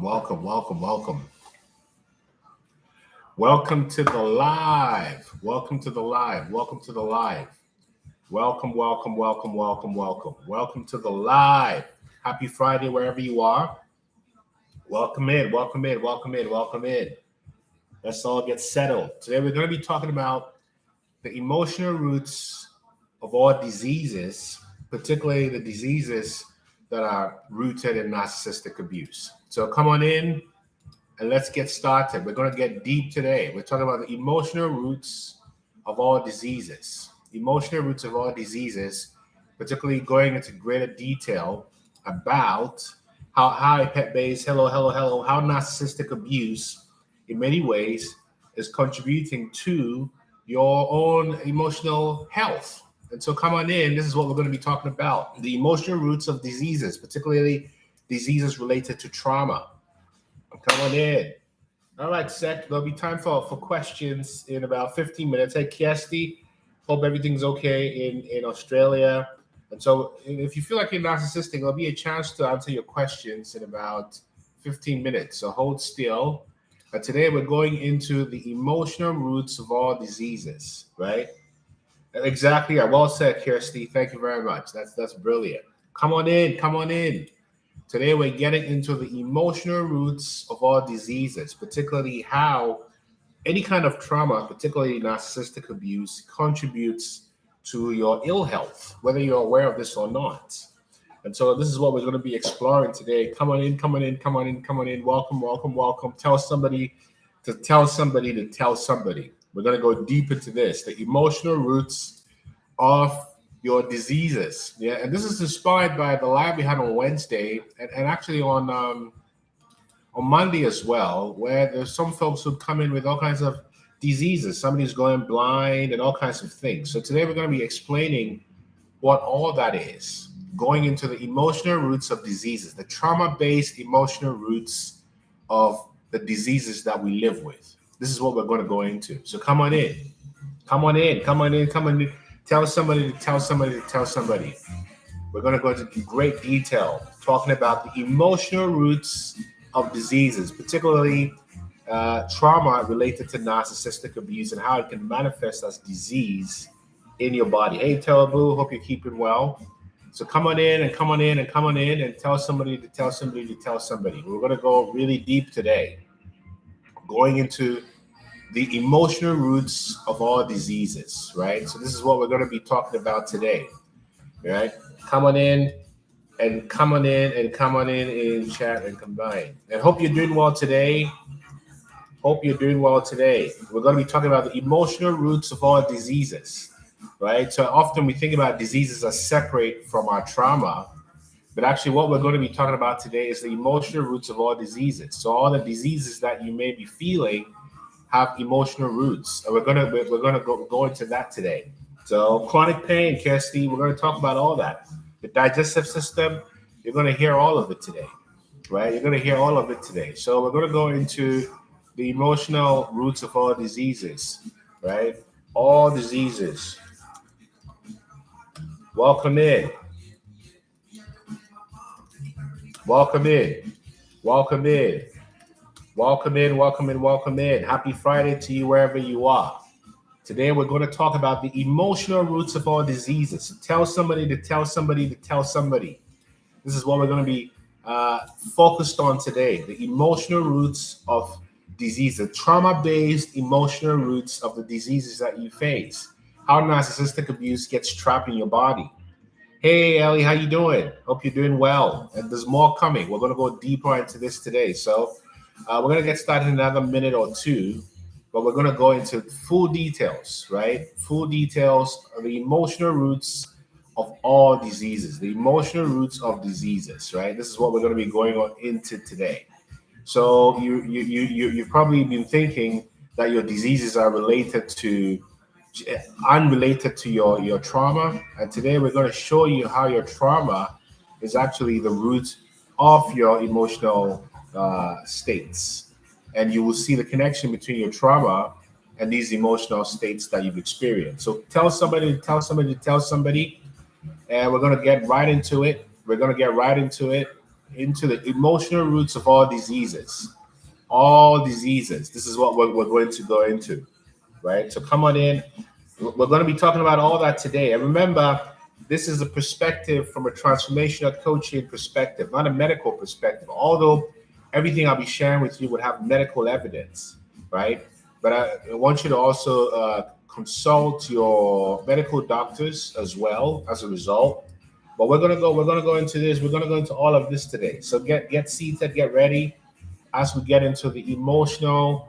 welcome, welcome, welcome. Welcome to the live. Welcome to the live. Welcome to the live. Welcome, welcome, welcome, welcome, welcome. Welcome to the live. Happy Friday, wherever you are. Welcome in, welcome in, welcome in, welcome in. Let's all get settled. Today we're going to be talking about the emotional roots of all diseases, particularly the diseases that are rooted in narcissistic abuse. So come on in and let's get started. We're going to get deep today. We're talking about the emotional roots of all diseases. Emotional roots of all diseases, particularly going into greater detail about how pet base, how narcissistic abuse in many ways is contributing to your own emotional health. And so come on in. This is what we're going to be talking about. The emotional roots of diseases, particularly diseases related to trauma. Come on in. All right, Seth, there'll be time for questions in about 15 minutes. Hey, Kirsty, hope everything's okay in Australia. And so if you feel like you're narcissistic, there'll be a chance to answer your questions in about 15 minutes. So hold still. Today we're going into the emotional roots of all diseases, right? Exactly. Well said, Kirsty. Thank you very much. That's brilliant. Come on in. Come on in. Today we're getting into the emotional roots of all diseases, particularly how any kind of trauma, particularly narcissistic abuse, contributes to your ill health, whether you're aware of this or not. And so this is what we're going to be exploring today. Come on in, come on in, come on in, come on in. Welcome, welcome, welcome. Tell somebody to tell somebody to tell somebody. We're going to go deep into this, the emotional roots of your diseases. Yeah, and this is inspired by the live we had on Wednesday and actually on Monday as well, where there's some folks who come in with all kinds of diseases. Somebody's going blind and all kinds of things. So today we're going to be explaining what all that is, going into the emotional roots of diseases, the trauma-based emotional roots of the diseases that we live with. This is what we're going to go into. So come on in. Come on in. Come on in. Come on in. Tell somebody to tell somebody to tell somebody. We're going to go into great detail talking about the emotional roots of diseases, particularly trauma related to narcissistic abuse and how it can manifest as disease in your body. Hey, Teleboo, hope you're keeping well. So come on in and come on in and come on in and tell somebody to tell somebody to tell somebody. We're going to go really deep today, going into the emotional roots of all diseases, right? So this is what we're going to be talking about today, right? Come on in and come on in and come on in chat and combine. And hope you're doing well today. Hope you're doing well today. We're going to be talking about the emotional roots of all diseases, right? So often we think about diseases as separate from our trauma, but actually what we're going to be talking about today is the emotional roots of all diseases. So all the diseases that you may be feeling have emotional roots, and we're gonna go into that today. So chronic pain, Kirsty, we're going to talk about all that. The digestive system, you're going to hear all of it today, right? You're going to hear all of it today. So we're going to go into the emotional roots of all diseases, right? All diseases. Welcome in. Welcome in. Welcome in. Welcome in, welcome in, welcome in. Happy Friday to you wherever you are. Today we're going to talk about the emotional roots of all diseases. So tell somebody to tell somebody to tell somebody. This is what we're going to be focused on today. The emotional roots of diseases, trauma-based emotional roots of the diseases that you face. How narcissistic abuse gets trapped in your body. Hey, Ellie, how you doing? Hope you're doing well. And there's more coming. We're going to go deeper into this today. So we're going to get started in another minute or two, but we're going to go into full details, right? Full details of the emotional roots of all diseases, the emotional roots of diseases, right? This is what we're going to be going on into today. So you've probably been thinking that your diseases are unrelated to your trauma, and today we're going to show you how your trauma is actually the root of your emotional states, and you will see the connection between your trauma and these emotional states that you've experienced. So tell somebody to tell somebody to tell somebody, and we're going to get right into it. We're going to get right into it. into the emotional roots of all diseases. All diseases. This is what we're going to go into, right? So come on in. We're going to be talking about all that today. And remember, this is a perspective from a transformational coaching perspective, not a medical perspective. Although everything I'll be sharing with you would have medical evidence, right? But I want you to also consult your medical doctors as well as a result. But we're gonna go into this. We're gonna go into all of this today. So get seated, get ready as we get into the emotional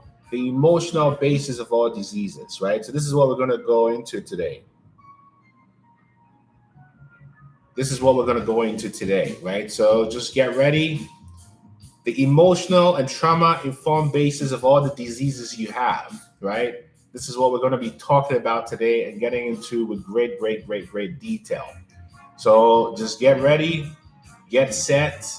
basis of all diseases, right? So this is what we're gonna go into today. This is what we're gonna go into today, right? So just get ready. The emotional and trauma-informed basis of all the diseases you have, right? This is what we're going to be talking about today and getting into with great detail. So just get ready, get set,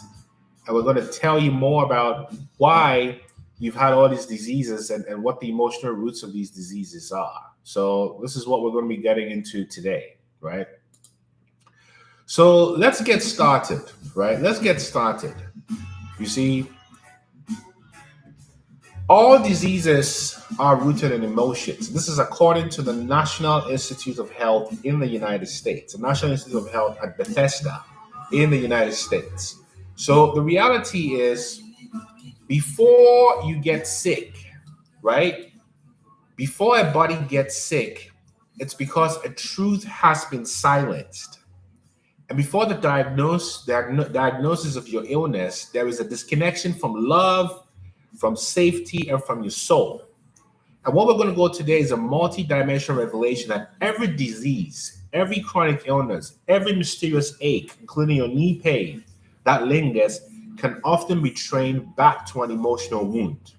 and we're going to tell you more about why you've had all these diseases and what the emotional roots of these diseases are. So this is what we're going to be getting into today, right? So let's get started, right? Let's get started. You see, all diseases are rooted in emotions. This is according to the National Institute of Health in the United States, the National Institute of Health at Bethesda in the United States. So the reality is, before you get sick, right? Before a body gets sick, it's because a truth has been silenced. And before the diagnosis of your illness, there is a disconnection from love, from safety, and from your soul. And what we're going to go today is a multi-dimensional revelation that every disease, every chronic illness, every mysterious ache, including your knee pain that lingers, can often be trained back to an emotional wound.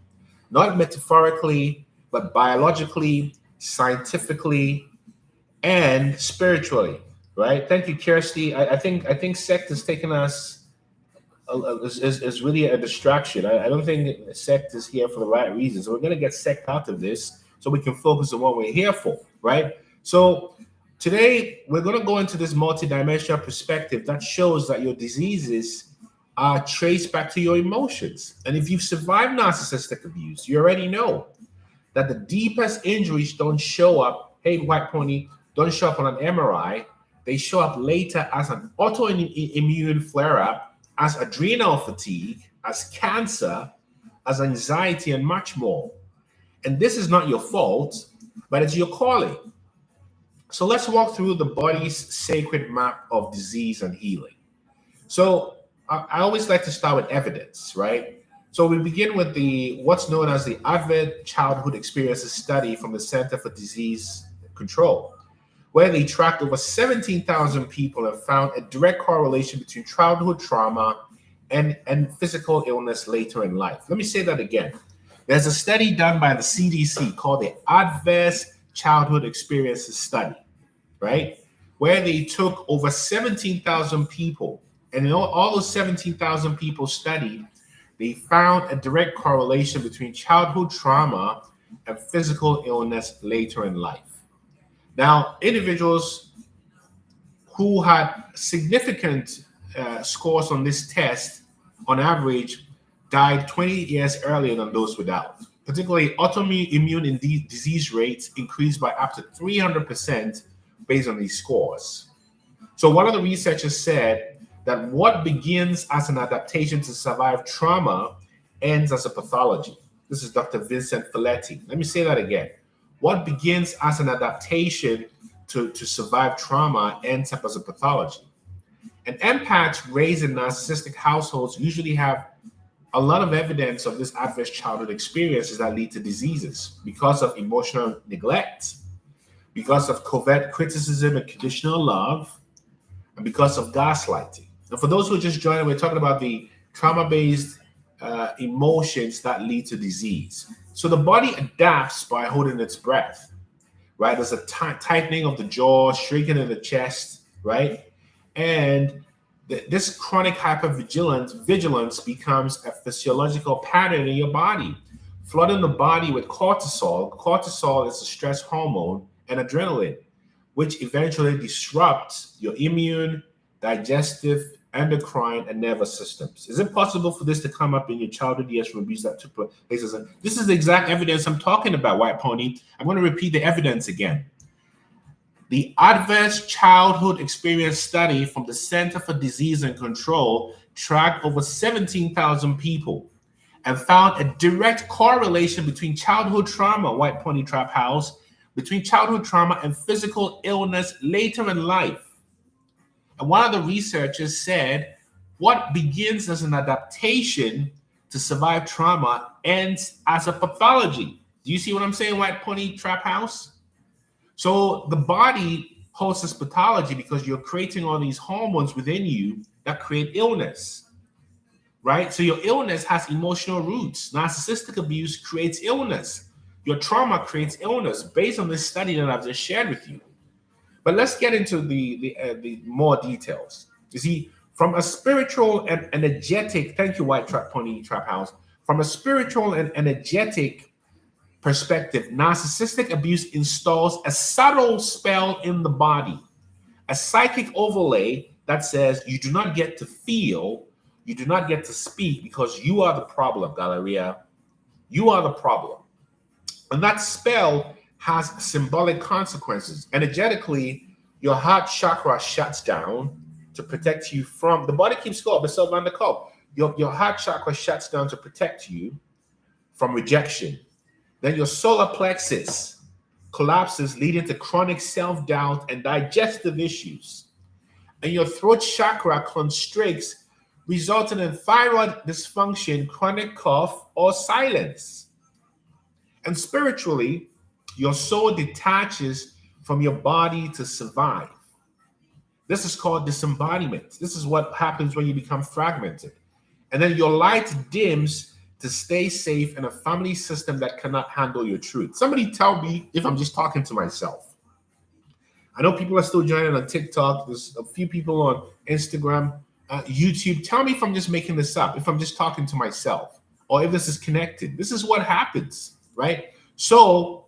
Not metaphorically, but biologically, scientifically, and spiritually. Right? Thank you, Kirsty. I think sect has taken us is really a distraction. I don't think sect is here for the right reasons. So we're going to get sect out of this so we can focus on what we're here for, right? So today we're going to go into this multidimensional perspective that shows that your diseases are traced back to your emotions. And if you've survived narcissistic abuse, you already know that the deepest injuries don't show up, hey, White Pony, don't show up on an MRI. They show up later as an autoimmune flare-up, as adrenal fatigue, as cancer, as anxiety, and much more. And this is not your fault, but it's your calling. So let's walk through the body's sacred map of disease and healing. So I always like to start with evidence, right? So we begin with what's known as the Adverse Childhood Experiences Study from the Center for Disease Control, where they tracked over 17,000 people and found a direct correlation between childhood trauma and physical illness later in life. Let me say that again. There's a study done by the CDC called the Adverse Childhood Experiences Study, right? Where they took over 17,000 people, and in all those 17,000 people studied, they found a direct correlation between childhood trauma and physical illness later in life. Now, individuals who had significant scores on this test, on average, died 20 years earlier than those without. Particularly, autoimmune disease rates increased by up to 300% based on these scores. So one of the researchers said that what begins as an adaptation to survive trauma ends as a pathology. This is Dr. Vincent Folletti. Let me say that again. What begins as an adaptation to survive trauma ends up as a pathology. And empaths raised in narcissistic households usually have a lot of evidence of this adverse childhood experiences that lead to diseases because of emotional neglect, because of covert criticism and conditional love, and because of gaslighting. And for those who just joined, we're talking about the trauma-based emotions that lead to disease. So the body adapts by holding its breath, right? There's a tightening of the jaw, shrinking of the chest, right? And this chronic hypervigilance becomes a physiological pattern in your body, flooding the body with cortisol. Cortisol is a stress hormone, and adrenaline, which eventually disrupts your immune, digestive, endocrine, and nervous systems. Is it possible for this to come up in your childhood years from abuse that took place? This is the exact evidence I'm talking about, White Pony. I'm going to repeat the evidence again. The Adverse Childhood Experience Study from the Center for Disease and Control tracked over 17,000 people and found a direct correlation between childhood trauma, White Pony Trap House, between childhood trauma and physical illness later in life. And one of the researchers said, what begins as an adaptation to survive trauma ends as a pathology. Do you see what I'm saying, White Pony Trap House? So the body holds this pathology because you're creating all these hormones within you that create illness, right? So your illness has emotional roots. Narcissistic abuse creates illness. Your trauma creates illness based on this study that I've just shared with you. But let's get into the more details. You see, from a spiritual and energetic, thank you, White Pony Trap House, from a spiritual and energetic perspective, narcissistic abuse installs a subtle spell in the body, a psychic overlay that says you do not get to feel, you do not get to speak because you are the problem, Galleria. You are the problem. And that spell has symbolic consequences. Energetically, your heart chakra shuts down to protect you from, the body keeps score, but so on the call. Your heart chakra shuts down to protect you from rejection. Then your solar plexus collapses, leading to chronic self-doubt and digestive issues. And your throat chakra constricts, resulting in thyroid dysfunction, chronic cough, or silence. And spiritually, your soul detaches from your body to survive. This is called disembodiment. This is what happens when you become fragmented. And then your light dims to stay safe in a family system that cannot handle your truth. Somebody tell me if I'm just talking to myself. I know people are still joining on TikTok. There's a few people on Instagram, YouTube. Tell me if I'm just making this up, if I'm just talking to myself, or if this is connected. This is what happens, right? So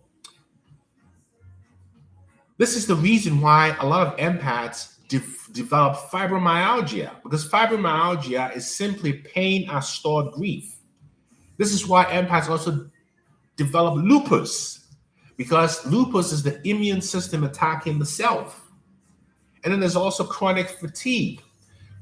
this is the reason why a lot of empaths develop fibromyalgia, because fibromyalgia is simply pain as stored grief. This is why empaths also develop lupus, because lupus is the immune system attacking the self. And then there's also chronic fatigue.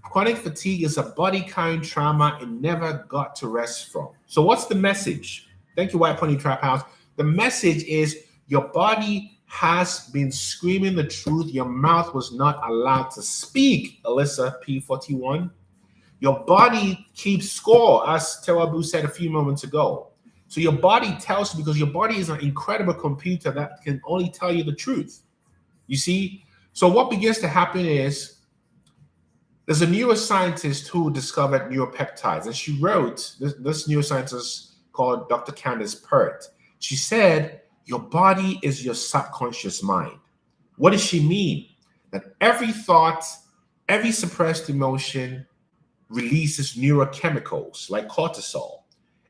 Chronic fatigue is a body-kind trauma it never got to rest from. So what's the message? Thank you, White Pony Trap House. The message is your body has been screaming the truth. Your mouth was not allowed to speak, Alyssa P41. Your body keeps score, as Tewabu said a few moments ago. So your body tells you, because your body is an incredible computer that can only tell you the truth. You see? So what begins to happen is there's a neuroscientist who discovered neuropeptides, and she wrote, this neuroscientist called Dr. Candace Pert. She said, your body is your subconscious mind. What does she mean? That every thought, every suppressed emotion releases neurochemicals like cortisol.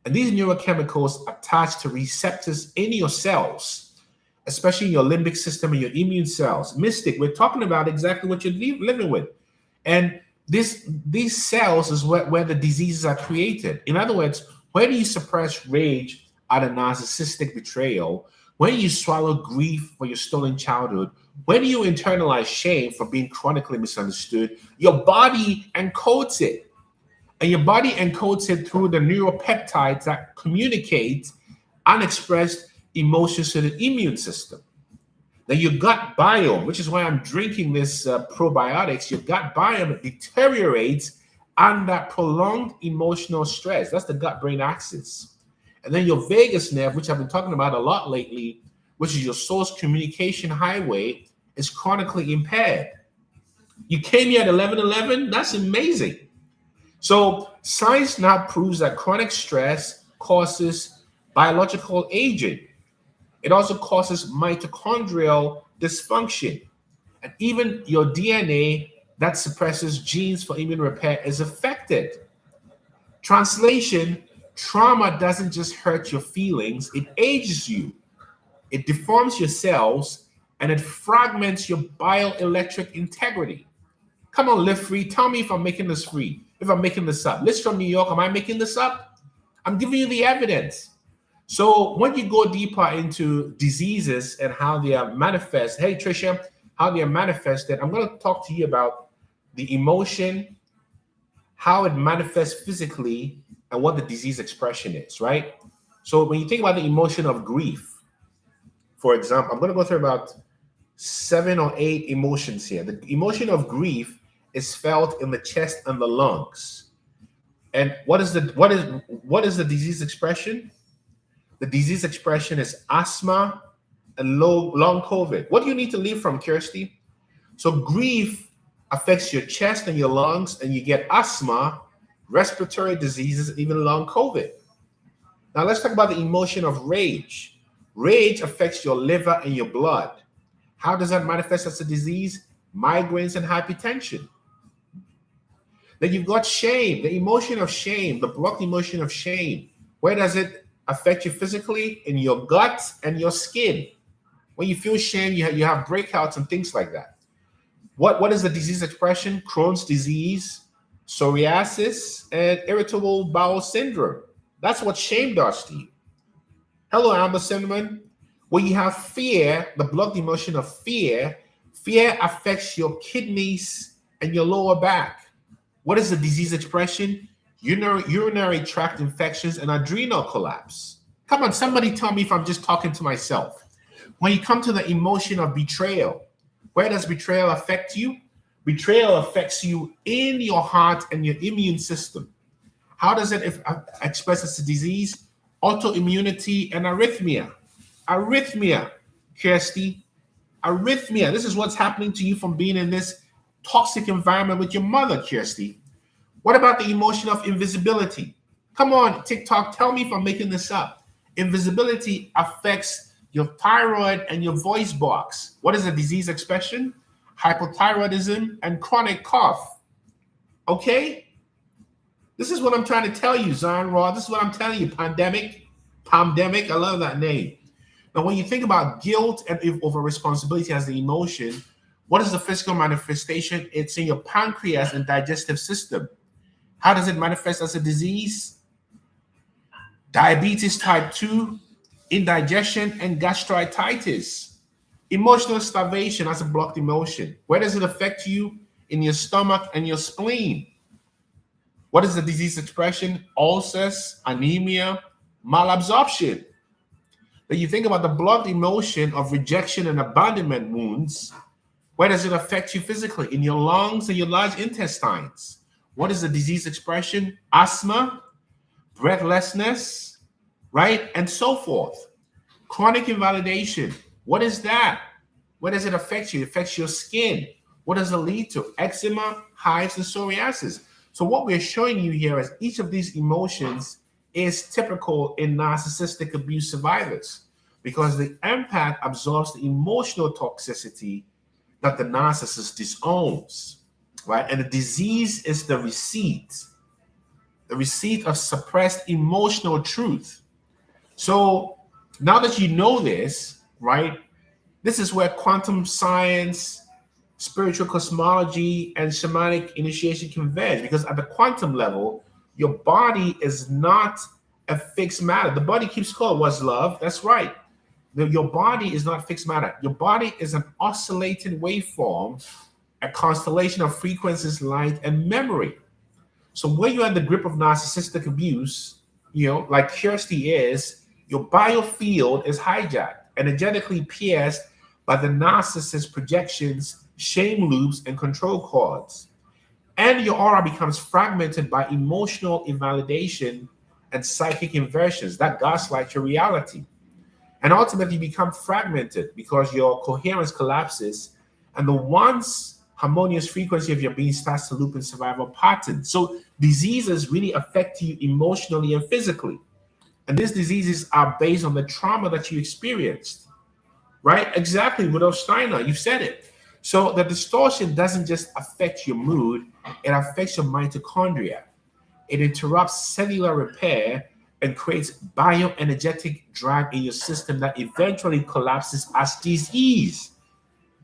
And these neurochemicals attach to receptors in your cells, especially in your limbic system and your immune cells. Mystic, we're talking about exactly what you're living with. And these cells is where the diseases are created. In other words, where do you suppress rage out of narcissistic betrayal? Where do you swallow grief for your stolen childhood? Where do you internalize shame for being chronically misunderstood? Your body encodes it. And your body encodes it through the neuropeptides that communicate unexpressed emotions to the immune system. Now, your gut biome, which is why I'm drinking this probiotics, your gut biome deteriorates under prolonged emotional stress. That's the gut-brain axis. And then your vagus nerve, which I've been talking about a lot lately, which is your source communication highway, is chronically impaired. You came here at 11:11? That's amazing. So science now proves that chronic stress causes biological aging. It also causes mitochondrial dysfunction. And even your DNA that suppresses genes for immune repair is affected. Translation, trauma doesn't just hurt your feelings, it ages you. It deforms your cells and it fragments your bioelectric integrity. Come on, live free. Tell me if I'm making this free, if I'm making this up. Liz from New York, am I making this up? I'm giving you the evidence. So when you go deeper into diseases and how they are manifest, hey, Tricia, how they are manifested, I'm going to talk to you about the emotion, how it manifests physically, and what the disease expression is, right? So when you think about the emotion of grief, for example, I'm going to go through about 7 or 8 emotions here. The emotion of grief is felt in the chest and the lungs. And what is the disease expression? The disease expression is asthma and long COVID. What do you need to leave from, Kirsty? So grief affects your chest and your lungs, and you get asthma, respiratory diseases, and even long COVID. Now let's talk about the emotion of rage. Rage affects your liver and your blood. How does that manifest as a disease? Migraines and hypertension. Then you've got shame, the emotion of shame, the blocked emotion of shame. Where does it affect you physically? In your gut and your skin. When you feel shame, you have breakouts and things like that. What is the disease expression? Crohn's disease, psoriasis, and irritable bowel syndrome. That's what shame does to you. Hello, Amber Cinnamon. When you have fear, the blocked emotion of fear, fear affects your kidneys and your lower back. What is the disease expression? Urinary tract infections and adrenal collapse. Come on, somebody tell me if I'm just talking to myself. When you come to the emotion of betrayal, where does betrayal affect you? Betrayal affects you in your heart and your immune system. How does it express as a disease? Autoimmunity and arrhythmia. Arrhythmia, Kirsty. Arrhythmia. This is what's happening to you from being in this toxic environment with your mother, Kirsty. What about the emotion of invisibility? Come on, TikTok, tell me if I'm making this up. Invisibility affects your thyroid and your voice box. What is the disease expression? Hypothyroidism and chronic cough. Okay? This is what I'm trying to tell you, Zion Raw. This is what I'm telling you. Pandemic. I love that name. Now, when you think about guilt and over responsibility as the emotion, what is the physical manifestation? It's in your pancreas and digestive system. How does it manifest as a disease? Diabetes type 2, indigestion, and gastritis. Emotional starvation as a blocked emotion. Where does it affect you? In your stomach and your spleen. What is the disease expression? Ulcers, anemia, malabsorption. Then you think about the blocked emotion of rejection and abandonment wounds. Where does it affect you physically? In your lungs and your large intestines. What is the disease expression? Asthma, breathlessness, right? And so forth. Chronic invalidation. What is that? Where does it affect you? It affects your skin. What does it lead to? Eczema, hives, and psoriasis. So what we're showing you here is each of these emotions is typical in narcissistic abuse survivors because the empath absorbs the emotional toxicity that the narcissist disowns, right? And the disease is the receipt of suppressed emotional truth. So now that you know this, right, this is where quantum science, spiritual cosmology, and shamanic initiation converge, because at the quantum level, your body is not a fixed matter. The body keeps score. What's love? That's right. Your body is not fixed matter. Your body is an oscillating waveform, a constellation of frequencies, light, and memory. So when you're in the grip of narcissistic abuse, like Kirsty is, your biofield is hijacked, energetically pierced by the narcissist's projections, shame loops, and control cords. And your aura becomes fragmented by emotional invalidation and psychic inversions that gaslight your reality. And ultimately become fragmented because your coherence collapses and the once harmonious frequency of your being starts to loop in survival patterns. So diseases really affect you emotionally and physically. And these diseases are based on the trauma that you experienced, right? Exactly, Rudolf Steiner, you said it. So the distortion doesn't just affect your mood, it affects your mitochondria. It interrupts cellular repair and creates bioenergetic drag in your system that eventually collapses as disease.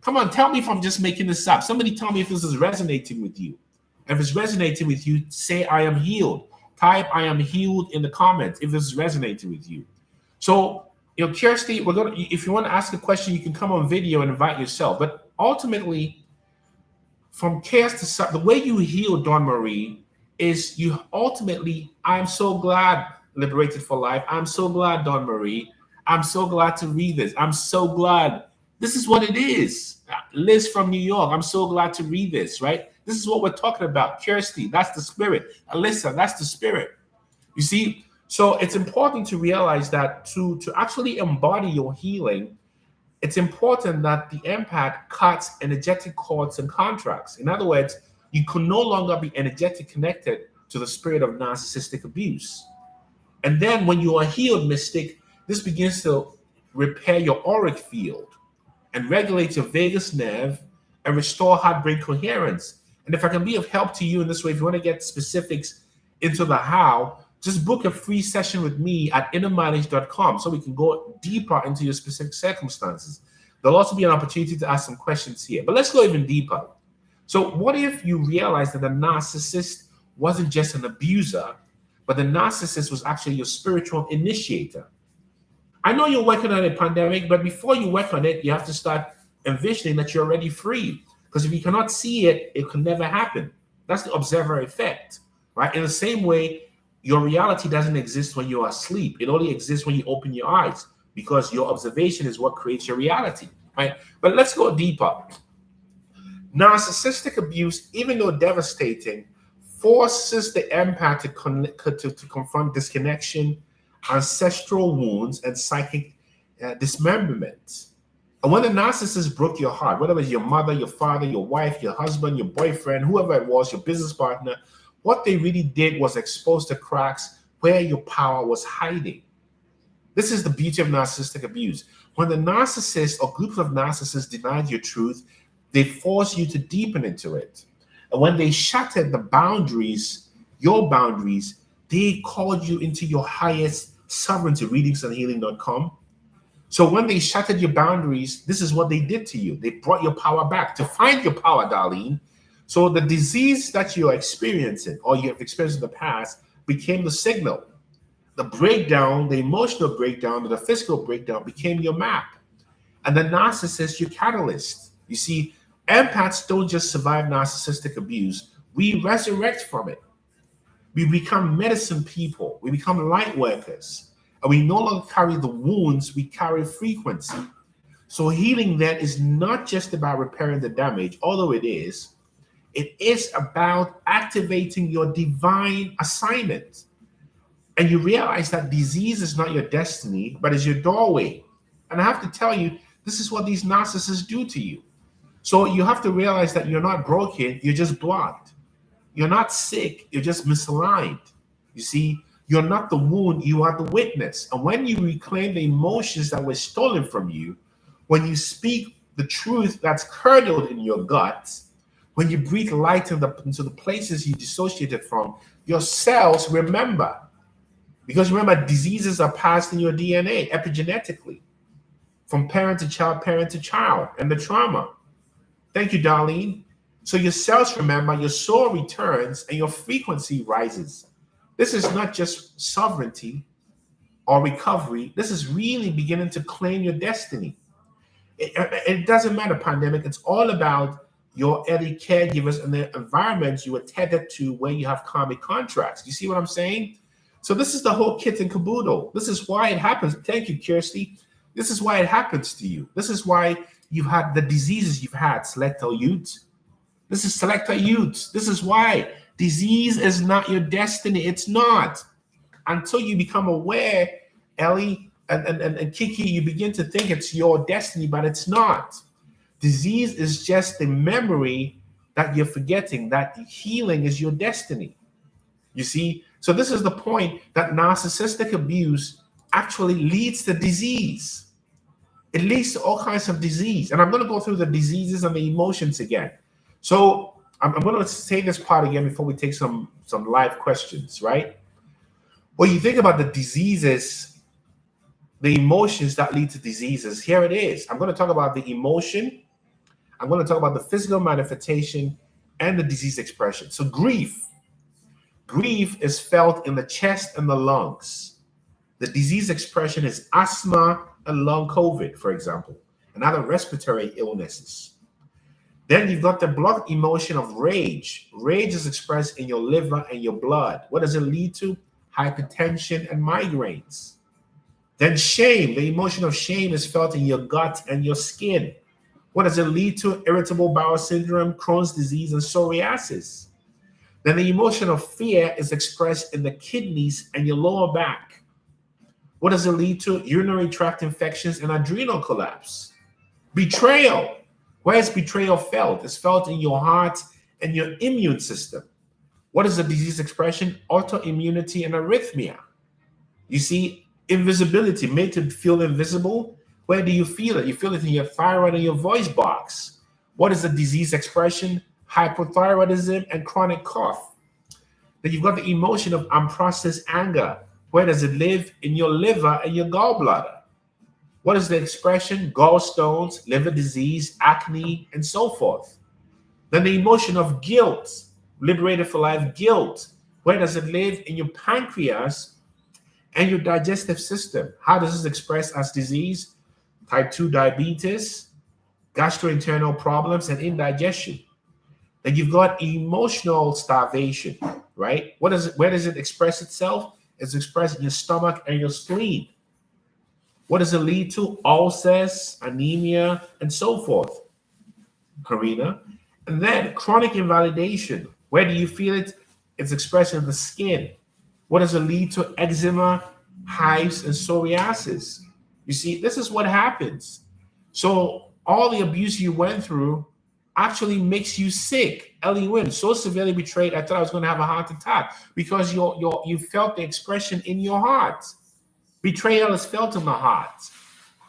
Come on, tell me if I'm just making this up. Somebody tell me if this is resonating with you. If it's resonating with you, say I am healed. Type I am healed in the comments if this is resonating with you. So, Kirsty, if you want to ask a question, you can come on video and invite yourself. But ultimately, from chaos to the way you heal, Dawn Marie, is you ultimately, I'm so glad, Liberated for Life. I'm so glad, Dawn Marie. I'm so glad to read this. I'm so glad. This is what it is. Liz from New York, I'm so glad to read this, right? This is what we're talking about. Kirsty, that's the spirit. Alyssa, that's the spirit. You see, so it's important to realize that to actually embody your healing, it's important that the empath cuts energetic cords and contracts. In other words, you can no longer be energetic connected to the spirit of narcissistic abuse. And then when you are healed, mystic, this begins to repair your auric field and regulate your vagus nerve and restore heart-brain coherence. And if I can be of help to you in this way, if you want to get specifics into the how, just book a free session with me at innermanage.com so we can go deeper into your specific circumstances. There'll also be an opportunity to ask some questions here. But let's go even deeper. So what if you realize that the narcissist wasn't just an abuser, but the narcissist was actually your spiritual initiator? I know you're working on a pandemic, but before you work on it, you have to start envisioning that you're already free. Because if you cannot see it, it can never happen. That's the observer effect, right? In the same way, your reality doesn't exist when you are asleep. It only exists when you open your eyes, because your observation is what creates your reality, right? But let's go deeper. Narcissistic abuse, even though devastating, forces the empath to confront disconnection, ancestral wounds, and psychic dismemberment. And when the narcissist broke your heart, whether it was your mother, your father, your wife, your husband, your boyfriend, whoever it was, your business partner, what they really did was expose the cracks where your power was hiding. This is the beauty of narcissistic abuse. When the narcissist or groups of narcissists denied your truth, they force you to deepen into it. And when they shattered the boundaries, your boundaries, they called you into your highest sovereignty. Readingsandhealing.com. So when they shattered your boundaries, this is what they did to you. They brought your power back. To find your power, Darlene. So the disease that you're experiencing or you have experienced in the past became the signal. The breakdown, the emotional breakdown, the physical breakdown became your map. And the narcissist, your catalyst. You see, empaths don't just survive narcissistic abuse. We resurrect from it. We become medicine people. We become light workers. And we no longer carry the wounds, we carry frequency. So healing then is not just about repairing the damage, although it is about activating your divine assignment. And you realize that disease is not your destiny, but is your doorway. And I have to tell you, this is what these narcissists do to you. So you have to realize that you're not broken, you're just blocked. You're not sick, you're just misaligned. You see, you're not the wound, you are the witness. And when you reclaim the emotions that were stolen from you, when you speak the truth that's curdled in your guts, when you breathe light into the places you dissociated from, your cells remember. Because remember, diseases are passed in your DNA epigenetically, from parent to child, and the trauma. Thank you, Darlene. So your cells remember, your soul returns, and your frequency rises. This is not just sovereignty or recovery. This is really beginning to claim your destiny. It doesn't matter, pandemic. It's all about your early caregivers and the environments you were tethered to where you have karmic contracts. You see what I'm saying? So this is the whole kit and caboodle. This is why it happens. Thank you, Kirsty. This is why it happens to you. This is why you've had the diseases you've had, selector youth. This is selector youth. This is why disease is not your destiny. It's not. Until you become aware, Ellie and Kiki, you begin to think it's your destiny, but it's not. Disease is just the memory that you're forgetting, that healing is your destiny. You see? So this is the point that narcissistic abuse actually leads to disease. It leads to all kinds of disease. And I'm going to go through the diseases and the emotions again. So I'm going to say this part again before we take some live questions, right? When you think about the diseases, the emotions that lead to diseases, here it is. I'm going to talk about the emotion, I'm going to talk about the physical manifestation and the disease expression. So grief is felt in the chest and the lungs. The disease expression is asthma and long COVID, for example, and other respiratory illnesses. Then you've got the blood emotion of rage. Rage is expressed in your liver and your blood. What does it lead to? Hypertension and migraines. Then shame, the emotion of shame is felt in your gut and your skin. What does it lead to? Irritable bowel syndrome, Crohn's disease, and psoriasis. Then the emotion of fear is expressed in the kidneys and your lower back. What does it lead to? Urinary tract infections and adrenal collapse. Betrayal. Where is betrayal felt? It's felt in your heart and your immune system. What is the disease expression? Autoimmunity and arrhythmia. You see, invisibility, made to feel invisible. Where do you feel it? You feel it in your thyroid and your voice box. What is the disease expression? Hypothyroidism and chronic cough. Then you've got the emotion of unprocessed anger. Where does it live? In your liver and your gallbladder. What is the expression? Gallstones, liver disease, acne, and so forth. Then the emotion of guilt, liberated for life guilt. Where does it live? In your pancreas and your digestive system. How does this express as disease? Type 2 diabetes, gastrointestinal problems, and indigestion. Then you've got emotional starvation, right? Where does it express itself? It's expressed in your stomach and your spleen. What does it lead to? Ulcers, anemia, and so forth, Karina. And then chronic invalidation. Where do you feel it? It's expressed in the skin. What does it lead to? Eczema, hives, and psoriasis. You see, this is what happens. So all the abuse you went through actually makes you sick. Ellie Wynn, so severely betrayed, I thought I was going to have a heart attack because you felt the expression in your heart. Betrayal is felt in the heart.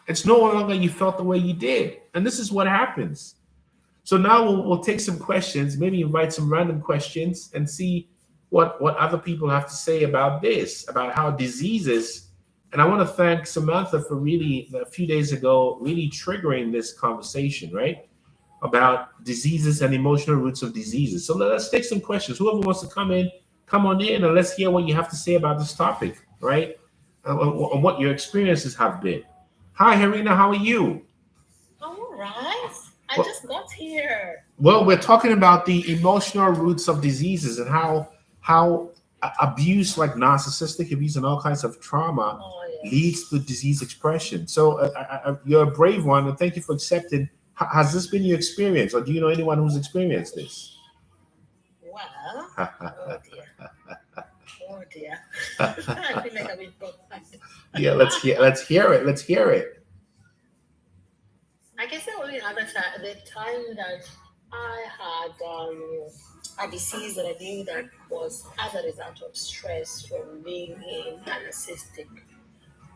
It's no longer you felt the way you did. And this is what happens. So now we'll take some questions, maybe invite some random questions and see what other people have to say about this, about how diseases. And I want to thank Samantha for really, a few days ago, really triggering this conversation, right? About diseases and emotional roots of diseases. So let's take some questions. Whoever wants to come on in and let's hear what you have to say about this topic, right? And what your experiences have been. Hi, Harina, how are you? All right. I just got here. Well, we're talking about the emotional roots of diseases and how abuse, like narcissistic abuse and all kinds of trauma, leads to disease expression. So you're a brave one, and thank you for accepting. Has this been your experience, or do you know anyone who's experienced this? Well, oh dear. Oh dear. I feel like I've been Yeah, let's hear it. I can say only another time, the time that I had a disease that I knew that was as a result of stress from being in a narcissistic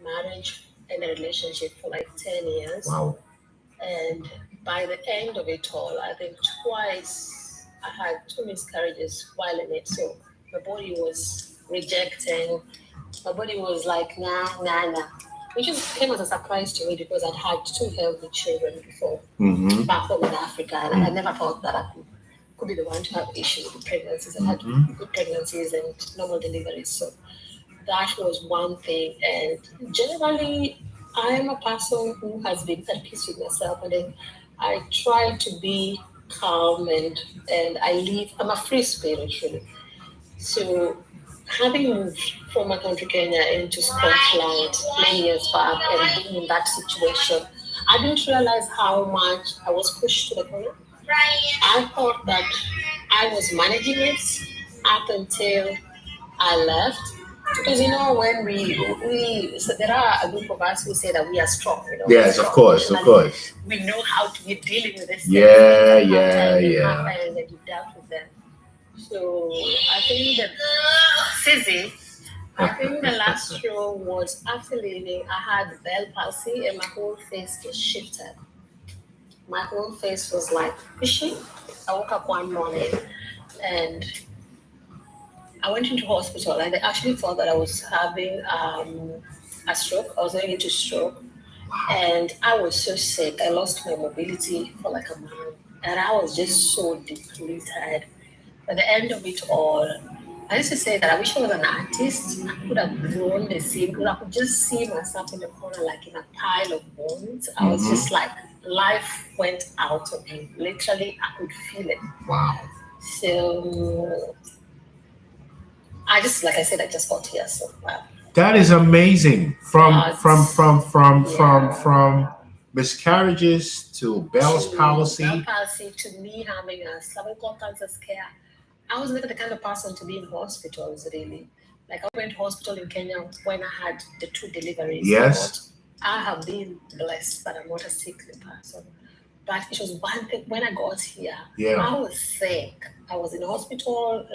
marriage and a relationship for like 10 years. Wow. And by the end of it all, I think twice I had 2 miscarriages while in it. So my body was rejecting. My body was like, nah. Which just came as a surprise to me because I'd had 2 healthy children before back home in Africa. And I never thought that I could be the one to have issues with pregnancies. I had good pregnancies and normal deliveries. So that was one thing. And generally, I'm a person who has been at peace with myself. And then I try to be calm and I'm a free spirit, really. So having moved from my country Kenya into Scotland many years back and being in that situation, I didn't realize how much I was pushed to the corner. I thought that I was managing it up until I left. Because when we so there are a group of us who say that we are strong. Yes, of course. We know how to be dealing with this. Yeah. And you've dealt with them. So I think that the last show was after leaving, I had Bell palsy and my whole face just shifted. My whole face was like fishy. I woke up one morning and I went into hospital and they actually thought that I was having a stroke. I was going into stroke. And I was so sick. I lost my mobility for like a month. And I was just so depleted. At the end of it all, I used to say that I wish I was an artist. I could have drawn the scene because I could just see myself in the corner, like in a pile of bones. I was Mm-hmm. just like, life went out of me. Literally, I could feel it. Wow. So I just, like I said, I just got here. So, wow. That is amazing. From But, from from from from yeah. from miscarriages to Bell's To Bell palsy. palsy, to me having a cervical cancer scare, I was never the kind of person to be in hospitals, really. Like, I went to hospital in Kenya when I had the two deliveries, but Yes. I have been blessed that I'm not a sickly person. But it was one thing when I got here, Yeah. I was sick. I was in the hospital,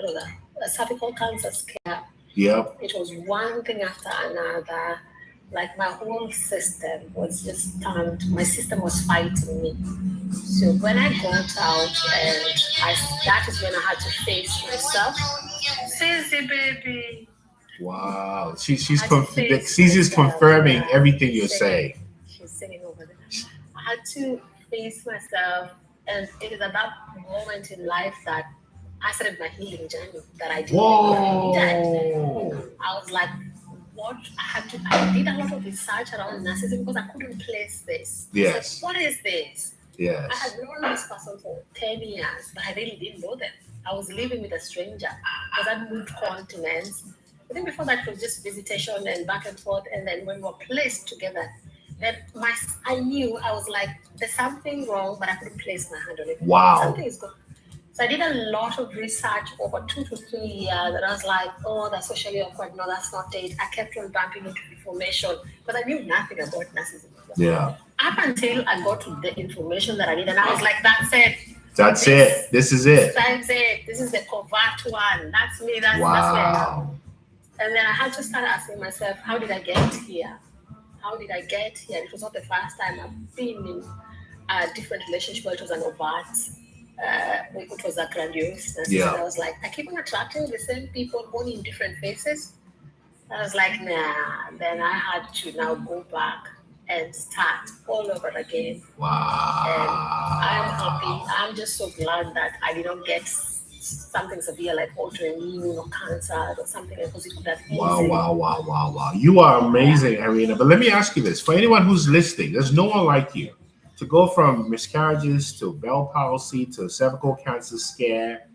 a cervical cancer scare. Yep. It was one thing after another. Like, my whole system was just turned, my system was fighting me. So when I got out, and that is when I had to face myself. Sissy baby. Wow. I had to face Cece's myself. confirming Yeah, everything you're she's singing. saying. She's singing over there. I had to face myself, and it is at that moment in life that I started my healing journey that I didn't even know I needed. Whoa. I was like, what? I did a lot of research around narcissism because I couldn't place this. I was like, Yes. what is this? I Yes. had known this person for 10 years, but I really didn't know them. I was living with a stranger because I'd moved continents. I think before that it was just visitation and back and forth. And then when we were placed together, then I knew, I was like, there's something wrong, but I couldn't place my hand on it. Wow. Something is good. So I did a lot of research over 2 to 3 years, and I was like, oh, that's socially awkward. No, that's not it. I kept on bumping into information because I knew nothing about narcissism. Yeah. Up until I got to the information that I did, and I was like, that's it. That's it. This is it. That's it. This is the covert one. That's me. That's where I am. Wow. And then I had to start asking myself, how did I get here? How did I get here? It was not the first time I've been in a different relationship where it was an overt. It was a grandiose narcissism. Yeah. I was like, I keep on attracting the same people, only in different faces. I was like, nah. Then I had to now go back and start all over again. And I'm happy. Wow. I'm just so glad that I did not get something severe like autoimmune or cancer or something, because it could have Wow, easily. wow, wow, wow, wow. You are amazing, Irina. But let me ask you this. For anyone who's listening, there's no one like you. To go from miscarriages to Bell palsy to cervical cancer scare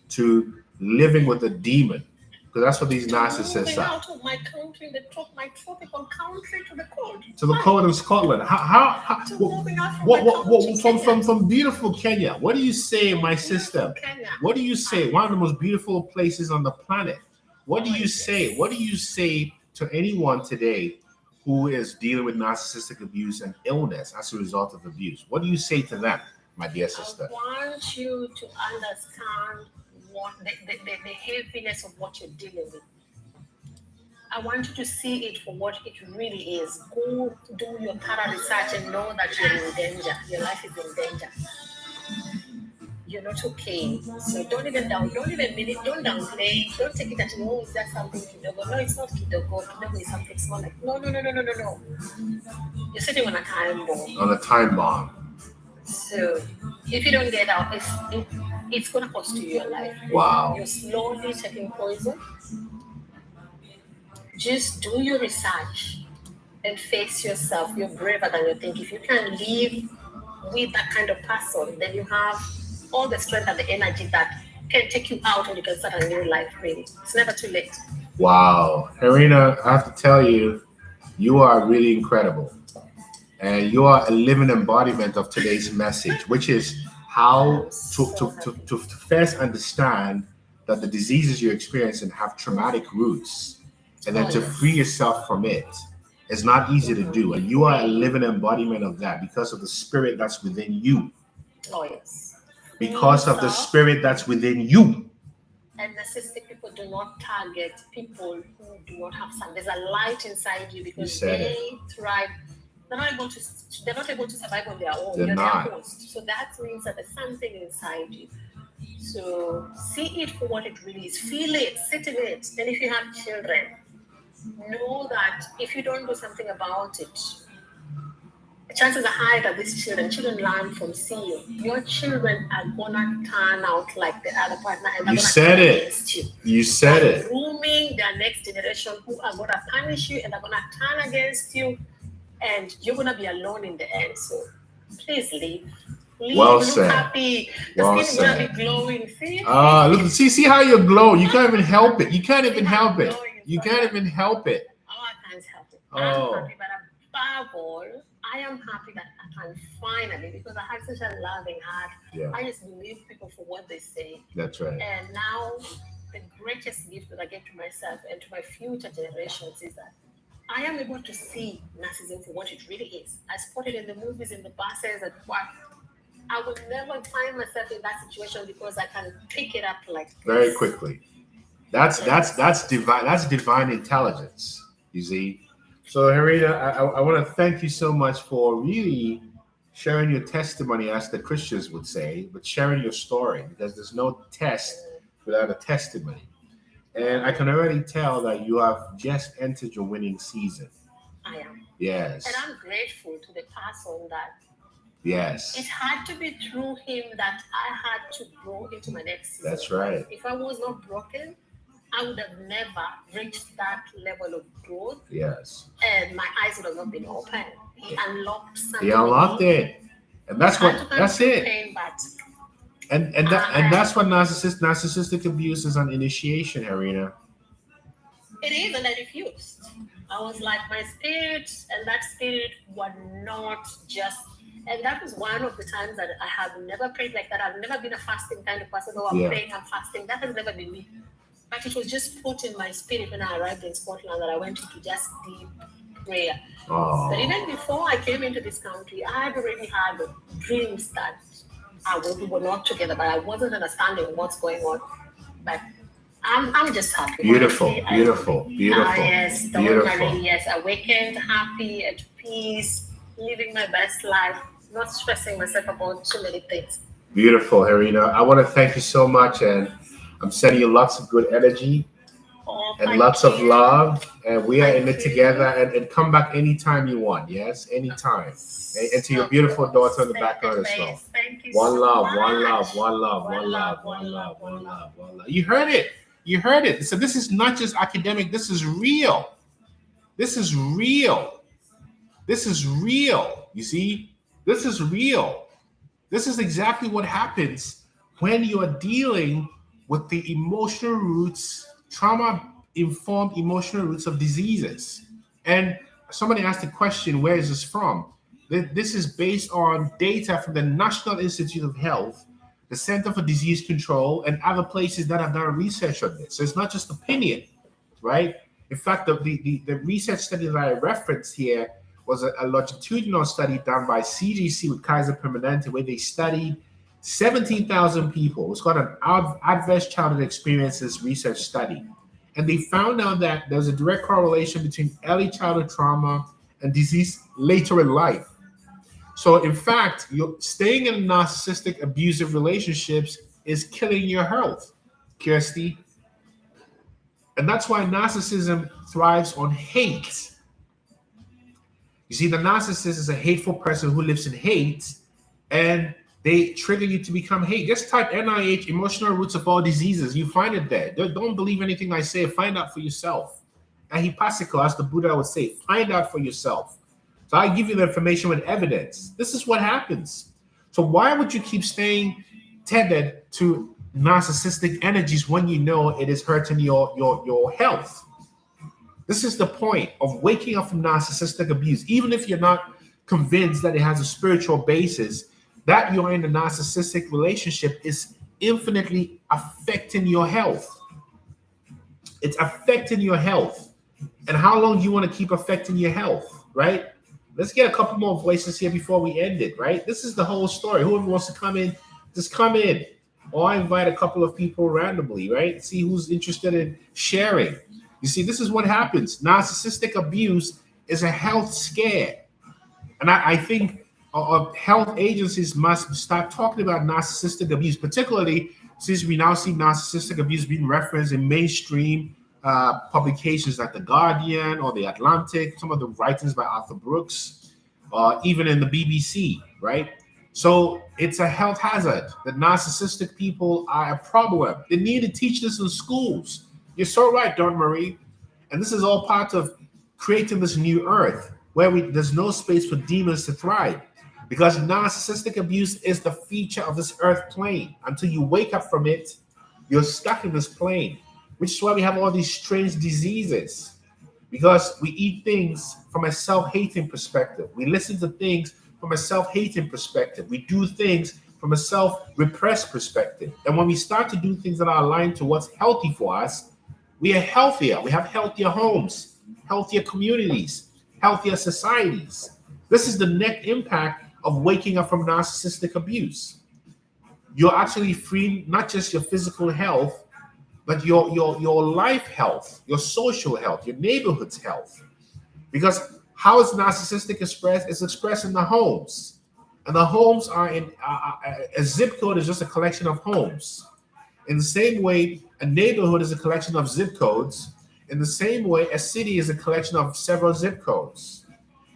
to living with a demon, because that's what these To narcissists moving are. out of my country, my tropical country, to the cold. To the cold in Scotland. To moving out from my country, what Kenya. from beautiful Kenya? What do you say, my Beautiful sister? Kenya. What do you say? One of the most beautiful places on the planet. What do Oh, you say? What do yes. you say to anyone today who is dealing with narcissistic abuse and illness as a result of abuse? What do you say to them, my dear I sister? want you to understand what the heaviness of what you're dealing with. I want you to see it for what it really is. Go do your thorough research and know that you're in danger. Your life is in danger. You're not okay. So don't even mean it, don't downplay, don't take it as, oh, is that something kidogo? No, it's not kidogo. Kidogo is something small. Like, no. You're sitting on a time bomb. On a time bomb. So if you don't get out, it's gonna cost you your life. Wow. You're slowly taking poison. Just do your research and face yourself. You're braver than you think. If you can live with that kind of person, then you have all the strength and the energy that can take you out and you can start a new life, really. It's never too late. Wow. Irina, I have to tell you, you are really incredible. And you are a living embodiment of today's message, which is how I'm so happy. to first understand that the diseases you're experiencing have traumatic roots, and then Oh, to free yes. yourself from it is not easy to do. And you are a Free. living embodiment of that because of the spirit that's within you. Oh, yes. Free Because of the yourself. spirit that's within you. And narcissistic people do not target people who do not have some. There's a light inside you You because said it. they thrive. They're not able to survive on their own. They're You're their not. host. So that means that there's something inside you. So see it for what it really is. Feel it, sit in it. And if you have children, know that if you don't do something about it, chances are high that these children learn from seeing you. Your children are gonna turn out like the other partner, and they're You gonna said turn it. against you. You They said are it. grooming their next generation who are gonna punish you and they're gonna turn against you, and you're gonna be alone in the end. So please leave. Well Leave, look said. happy. The Well skin is gonna said. be glowing. See? Look, see how you glow. You can't even help it. You can't See even how help it. glowing You is can't even help it. Oh, I can't help it. Oh. I'm happy, but above all, I am happy that I can finally, because I had such a loving heart, Yeah, I just believe people for what they say. that's right. And now, the greatest gift that I give to myself and to my future generations is that I am able to see narcissism for what it really is. I spot it in the movies, in the buses, at work. I would never find myself in that situation because I can pick it up like Very this. quickly. That's divine. That's divine intelligence. You see. So, Harita, I want to thank you so much for really sharing your testimony, as the Christians would say, but sharing your story, because there's no test without a testimony. And I can already tell that you have just entered your winning season. I am. Yes. And I'm grateful to the person that Yes. it had to be through him that I had to grow into my next season. That's right. If I was not broken, I would have never reached that level of growth. Yes. And my eyes would have not been open. He unlocked something. He unlocked it. And that's it. Pain, but and that's what narcissistic abuse is, an initiation, Harina. It is, and I refused. I was like, my spirit and that spirit were not just. And that was one of the times that I have never prayed like that. I've never been a fasting kind of person. I'm praying, I'm fasting. That has never been me. But it was just put in my spirit when I arrived in Scotland that I went into just deep prayer. Oh. But even before I came into this country, I had already had dreams that we were not together, but I wasn't understanding what's going on. But I'm just happy. Beautiful. Yes, beautiful. Yes, awakened, happy, at peace, living my best life, not stressing myself about too many things. Beautiful, Harina. I want to thank you so much, and I'm sending you lots of good energy and lots of love. And we are in it together. And come back anytime you want. Yes, anytime. And to your beautiful daughter in the background as well. Thank you one so love, much. one love, one love, one love, one love, one love, one love. You heard it. You heard it. So this is not just academic. This is real. This is real. This is real. You see, this is real. This is exactly what happens when you are dealing with the emotional roots, trauma-informed emotional roots of diseases. And somebody asked the question, where is this from? This is based on data from the National Institute of Health, the Center for Disease Control, and other places that have done research on this. So it's not just opinion, right? In fact, the research study that I referenced here was a longitudinal study done by CDC with Kaiser Permanente, where they studied 17,000 people. It's called an adverse childhood experiences research study. And they found out that there's a direct correlation between early childhood trauma and disease later in life. So in fact, you're staying in narcissistic abusive relationships is killing your health, Kirsty. And that's why narcissism thrives on hate. You see, the narcissist is a hateful person who lives in hate, and they trigger you to become hate. Just type NIH, emotional roots of all diseases. You find it there. Don't believe anything I say. Find out for yourself. And Ahipasiko, as the Buddha would say, find out for yourself. So I give you the information with evidence. This is what happens. So why would you keep staying tethered to narcissistic energies when you know it is hurting your health? This is the point of waking up from narcissistic abuse. Even if you're not convinced that it has a spiritual basis, that you're in a narcissistic relationship is infinitely affecting your health. It's affecting your health. And how long do you want to keep affecting your health, right? Let's get a couple more voices here before we end it, right? This is the whole story. Whoever wants to come in, just come in. Or I invite a couple of people randomly, right? See who's interested in sharing. You see, this is what happens. Narcissistic abuse is a health scare. And I think health agencies must start talking about narcissistic abuse, particularly since we now see narcissistic abuse being referenced in mainstream publications like The Guardian or The Atlantic, some of the writings by Arthur Brooks. even in the BBC, right? So it's a health hazard. The narcissistic people are a problem. They need to teach this in schools. You're so right, Don Marie. And this is all part of creating this new earth where there's no space for demons to thrive. Because narcissistic abuse is the feature of this earth plane. Until you wake up from it, you're stuck in this plane, which is why we have all these strange diseases. Because we eat things from a self-hating perspective. We listen to things from a self-hating perspective. We do things from a self-repressed perspective. And when we start to do things that are aligned to what's healthy for us, we are healthier. We have healthier homes, healthier communities, healthier societies. This is the net impact of waking up from narcissistic abuse. You're actually freeing not just your physical health, but your life health, your social health, your neighborhood's health. Because how is narcissistic expressed? It's expressed in the homes. And the homes are in a zip code is just a collection of homes. In the same way, a neighborhood is a collection of zip codes. In the same way, a city is a collection of several zip codes.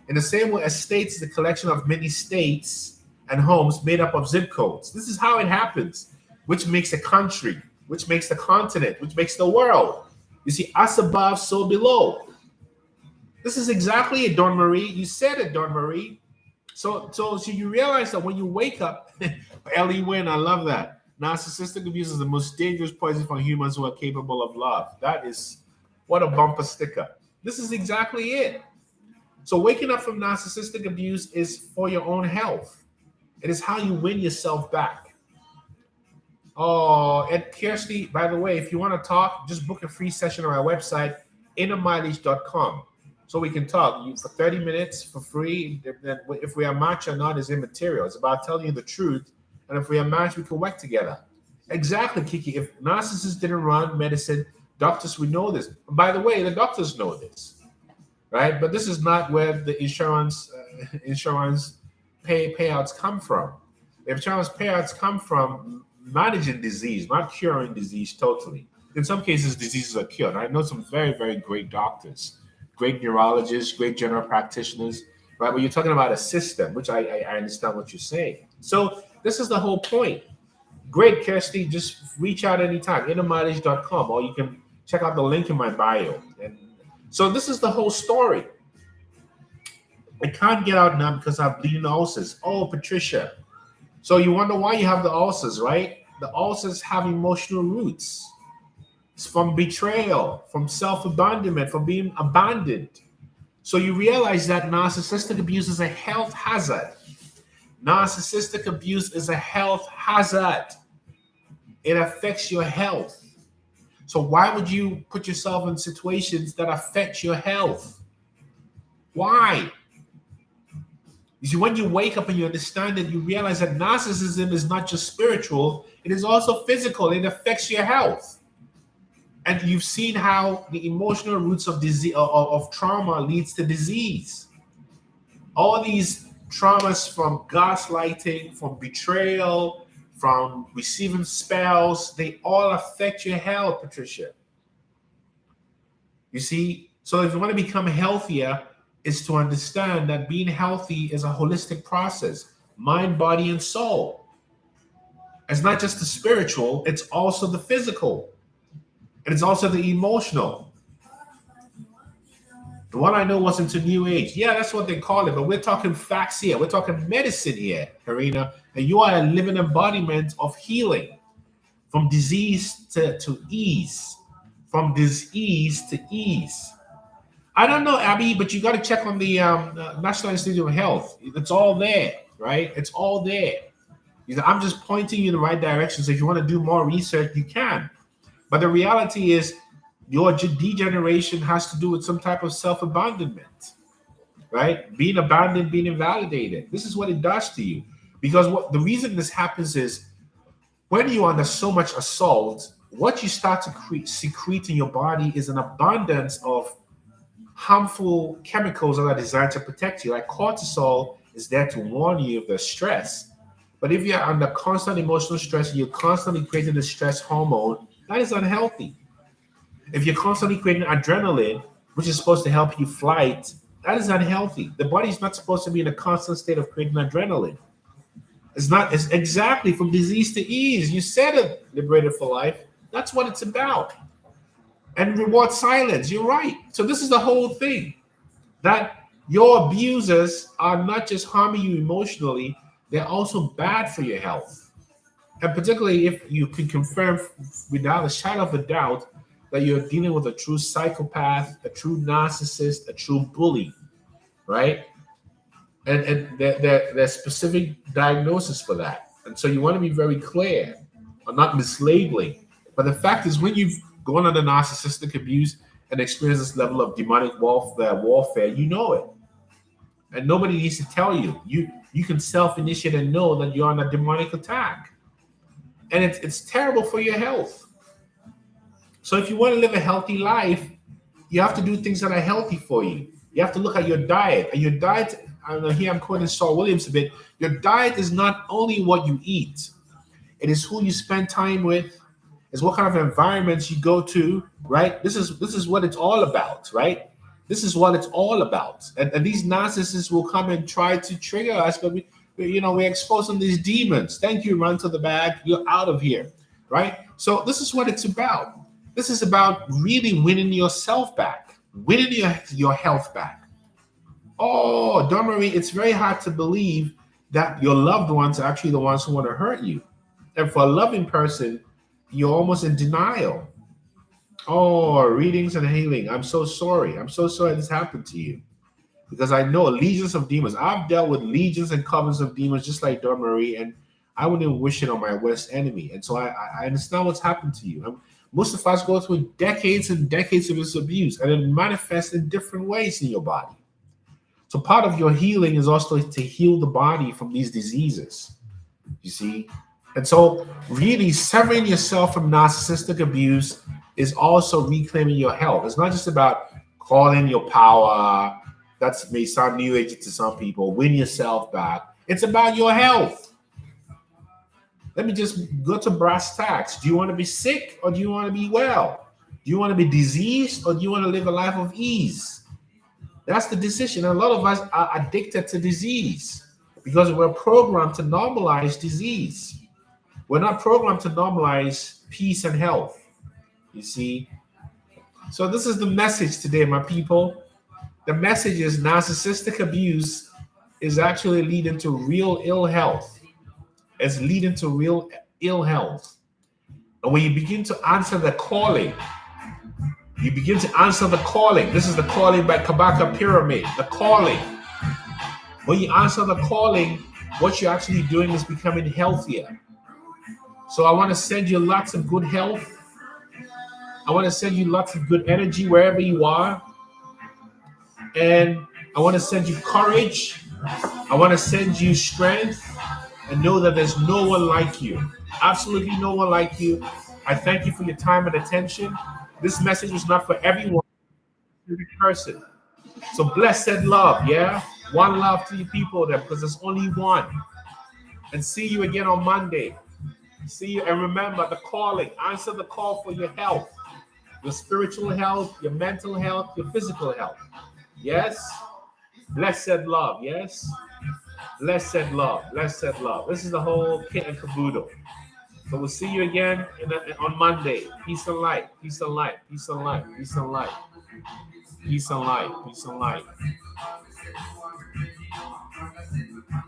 In the same way, a state is a collection of many states and homes made up of zip codes. This is how it happens, which makes a country, which makes the continent, which makes the world. You see, us above, so below. This is exactly it, Dawn Marie. You said it, Dawn Marie. So you realize that when you wake up, Ellie Wynn, I love that. Narcissistic abuse is the most dangerous poison for humans who are capable of love. That is, what a bumper sticker. This is exactly it. So waking up from narcissistic abuse is for your own health. It is how you win yourself back. Oh, and Kirsty, by the way, if you want to talk, just book a free session on our website, innermileage.com. So we can talk for 30 minutes for free. If we are matched or not is immaterial. It's about telling you the truth. And if we are matched, we can work together. Exactly, Kiki. If narcissists didn't run medicine, doctors would know this. By the way, the doctors know this, right? But this is not where the insurance payouts come from. The insurance payouts come from managing disease, not curing disease totally. In some cases, diseases are cured. I know some very, very great doctors, great neurologists, great general practitioners, right? But you're talking about a system, which I understand what you're saying. So this is the whole point. Great, Kirsty. Just reach out anytime, innermileage.com, or you can check out the link in my bio. And so this is the whole story. I can't get out now because I have bleeding ulcers. Oh, Patricia. So you wonder why you have the ulcers, right? The ulcers have emotional roots. It's from betrayal, from self-abandonment, from being abandoned. So you realize that narcissistic abuse is a health hazard. Narcissistic abuse is a health hazard. It affects your health. So why would you put yourself in situations that affect your health? Why? You see, when you wake up and you understand it, you realize that narcissism is not just spiritual, it is also physical. It affects your health. And you've seen how the emotional roots of disease, of trauma leads to disease. All these traumas from gaslighting, from betrayal, from receiving spells, they all affect your health, Patricia. You see, so if you want to become healthier, is to understand that being healthy is a holistic process, mind, body, and soul. It's not just the spiritual, it's also the physical. And it's also the emotional. The one I know was into New Age. Yeah, that's what they call it, but we're talking facts here. We're talking medicine here, Karina. And you are a living embodiment of healing. From disease to ease. From disease to ease. I don't know, Abby, but you got to check on the National Institute of Health. It's all there, right? It's all there. I'm just pointing you in the right direction. So if you want to do more research, you can. But the reality is your degeneration has to do with some type of self-abandonment, right? Being abandoned, being invalidated. This is what it does to you. Because the reason this happens is when you're under so much assault, what you start to secrete in your body is an abundance of harmful chemicals that are designed to protect you. Like cortisol is there to warn you of the stress. But if you're under constant emotional stress, you're constantly creating the stress hormone, that is unhealthy. If you're constantly creating adrenaline, which is supposed to help you fight That is unhealthy. The body is not supposed to be in a constant state of creating adrenaline. It's not. It's exactly from disease to ease. You said it, liberated for life. That's what it's about. And reward silence. You're right. So this is the whole thing. That your abusers are not just harming you emotionally, they're also bad for your health. And particularly if you can confirm without a shadow of a doubt that you're dealing with a true psychopath, a true narcissist, a true bully, right? And there's specific diagnosis for that. And so you want to be very clear or not mislabeling. But the fact is, when you've gone under narcissistic abuse and experienced this level of demonic warfare, you know it. And nobody needs to tell you. You can self-initiate and know that you're on a demonic attack. And it's terrible for your health. So if you want to live a healthy life, you have to do things that are healthy for you. You have to look at your diet. And your diet, I don't know, here I'm quoting Saul Williams a bit. Your diet is not only what you eat, it is who you spend time with, it's what kind of environments you go to, right? This is what it's all about, right? This is what it's all about. And these narcissists will come and try to trigger us, but we're exposing these demons. Thank you, run to the bag. You're out of here, right? So this is what it's about. This is about really winning yourself back, winning your health back. Oh, Don Marie, it's very hard to believe that your loved ones are actually the ones who want to hurt you. And for a loving person, you're almost in denial. Oh, readings and healing. I'm so sorry. I'm so sorry this happened to you. Because I know legions of demons. I've dealt with legions and covens of demons just like Don Marie, and I wouldn't even wish it on my worst enemy. And so I understand what's happened to you. Most of us go through decades and decades of this abuse, and it manifests in different ways in your body. So part of your healing is also to heal the body from these diseases, you see? And so really severing yourself from narcissistic abuse is also reclaiming your health. It's not just about calling your power. That may sound new age to some people. Win yourself back. It's about your health. Let me just go to brass tacks. Do you want to be sick or do you want to be well? Do you want to be diseased or do you want to live a life of ease? That's the decision. And a lot of us are addicted to disease because we're programmed to normalize disease. We're not programmed to normalize peace and health, you see. So this is the message today, my people. The message is narcissistic abuse is actually leading to real ill health. It's leading to real ill health. And when you begin to answer the calling, This is the calling by Kabaka Pyramid, the calling. When you answer the calling, what you're actually doing is becoming healthier. So I want to send you lots of good health. I want to send you lots of good energy wherever you are. And I want to send you courage. I want to send you strength. And know that there's no one like you. Absolutely no one like you. I thank you for your time and attention. This message was not for everyone, every person. So blessed love, yeah? One love to you people there because there's only one. And see you again on Monday. See you, and remember the calling. Answer the call for your health, your spiritual health, your mental health, your physical health. Yes? Blessed love, yes? Blessed love, blessed love. This is the whole kit and caboodle. So we'll see you again on Monday. Peace and light, peace and light, peace and light, peace and light, peace and light, peace and light.